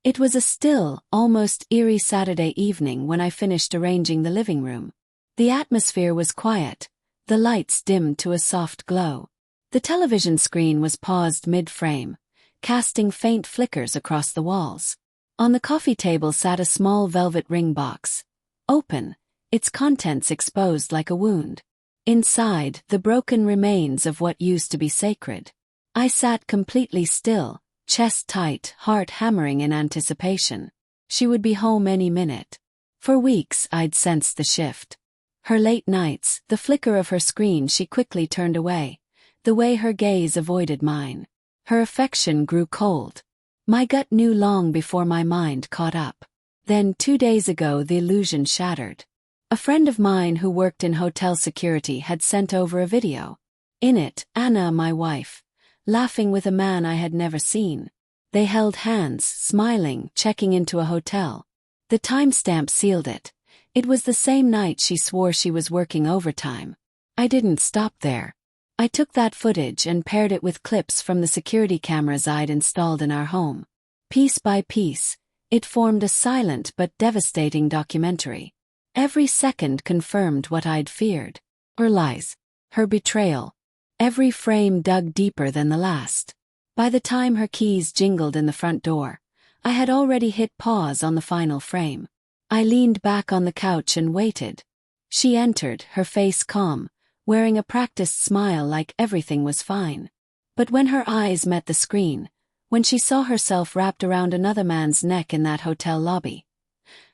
It was a still, almost eerie Saturday evening when I finished arranging the living room. The atmosphere was quiet, the lights dimmed to a soft glow. The television screen was paused mid-frame, casting faint flickers across the walls. On the coffee table sat a small velvet ring box, open, its contents exposed like a wound. Inside, the broken remains of what used to be sacred. I sat completely still, chest tight, heart hammering in anticipation. She would be home any minute. For weeks I'd sensed the shift. Her late nights, the flicker of her screen she quickly turned away, the way her gaze avoided mine. Her affection grew cold. My gut knew long before my mind caught up. Then 2 days ago the illusion shattered. A friend of mine who worked in hotel security had sent over a video. In it, Anna, my wife, laughing with a man I had never seen. They held hands, smiling, checking into a hotel. The timestamp sealed it. It was the same night she swore she was working overtime. I didn't stop there. I took that footage and paired it with clips from the security cameras I'd installed in our home. Piece by piece, it formed a silent but devastating documentary. Every second confirmed what I'd feared. Her lies. Her betrayal. Every frame dug deeper than the last. By the time her keys jingled in the front door, I had already hit pause on the final frame. I leaned back on the couch and waited. She entered, her face calm, wearing a practiced smile like everything was fine. But when her eyes met the screen, when she saw herself wrapped around another man's neck in that hotel lobby,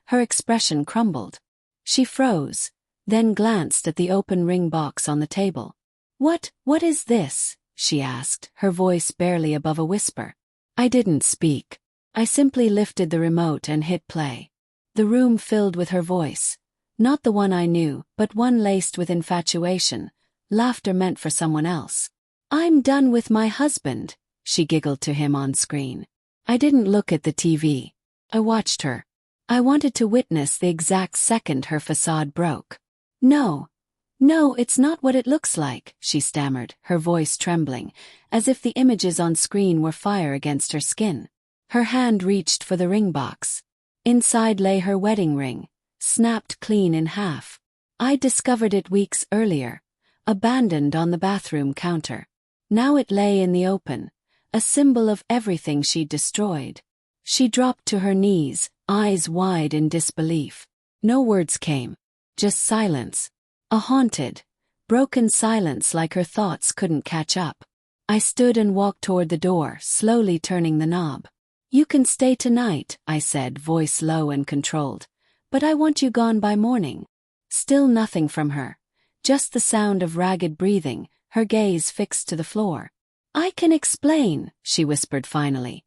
her expression crumbled. She froze, then glanced at the open ring box on the table. What is this?" she asked, her voice barely above a whisper. I didn't speak. I simply lifted the remote and hit play. The room filled with her voice. Not the one I knew, but one laced with infatuation, laughter meant for someone else. "I'm done with my husband," she giggled to him on screen. I didn't look at the TV. I watched her. I wanted to witness the exact second her facade broke. No, it's not what it looks like," she stammered, her voice trembling, as if the images on screen were fire against her skin. Her hand reached for the ring box. Inside lay her wedding ring, snapped clean in half. I'd discovered it weeks earlier, abandoned on the bathroom counter. Now it lay in the open, a symbol of everything she'd destroyed. She dropped to her knees, eyes wide in disbelief. No words came, just silence. A haunted, broken silence like her thoughts couldn't catch up. I stood and walked toward the door, slowly turning the knob. "You can stay tonight," I said, voice low and controlled. "But I want you gone by morning." Still nothing from her. Just the sound of ragged breathing, her gaze fixed to the floor. "I can explain," she whispered finally,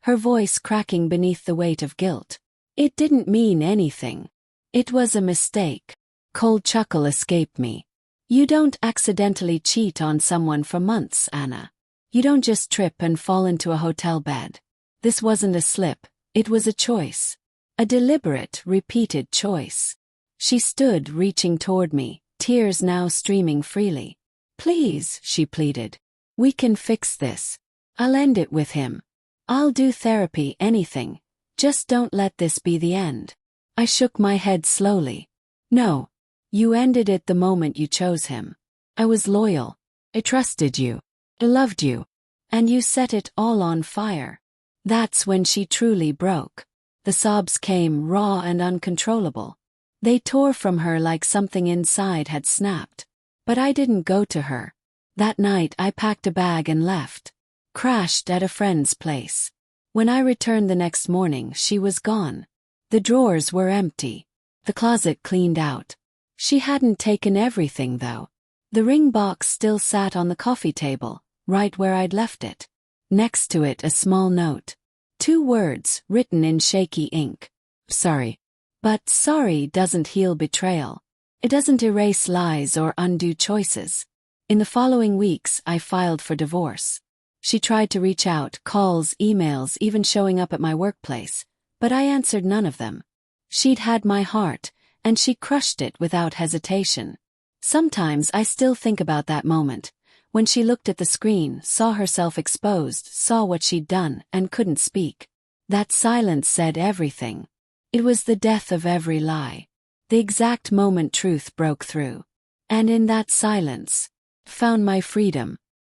her voice cracking beneath the weight of guilt. "It didn't mean anything. It was a mistake." Cold chuckle escaped me. "You don't accidentally cheat on someone for months, Anna. You don't just trip and fall into a hotel bed. This wasn't a slip, it was a choice. A deliberate, repeated choice." She stood, reaching toward me, tears now streaming freely. "Please," she pleaded. "We can fix this. I'll end it with him. I'll do therapy, anything. Just don't let this be the end." I shook my head slowly. "No. You ended it the moment you chose him. I was loyal. I trusted you. I loved you. And you set it all on fire." That's when she truly broke. The sobs came raw and uncontrollable. They tore from her like something inside had snapped. But I didn't go to her. That night I packed a bag and left. Crashed at a friend's place. When I returned the next morning, she was gone. The drawers were empty. The closet cleaned out. She hadn't taken everything, though. The ring box still sat on the coffee table, right where I'd left it. Next to it a small note. 2 words, written in shaky ink. "Sorry. But sorry doesn't heal betrayal. It doesn't erase lies or undo choices." In the following weeks, I filed for divorce. She tried to reach out, calls, emails, even showing up at my workplace, but I answered none of them. She'd had my heart, and she crushed it without hesitation. Sometimes I still think about that moment, when she looked at the screen, saw herself exposed, saw what she'd done, and couldn't speak. That silence said everything. It was the death of every lie. The exact moment truth broke through. And in that silence, found my freedom.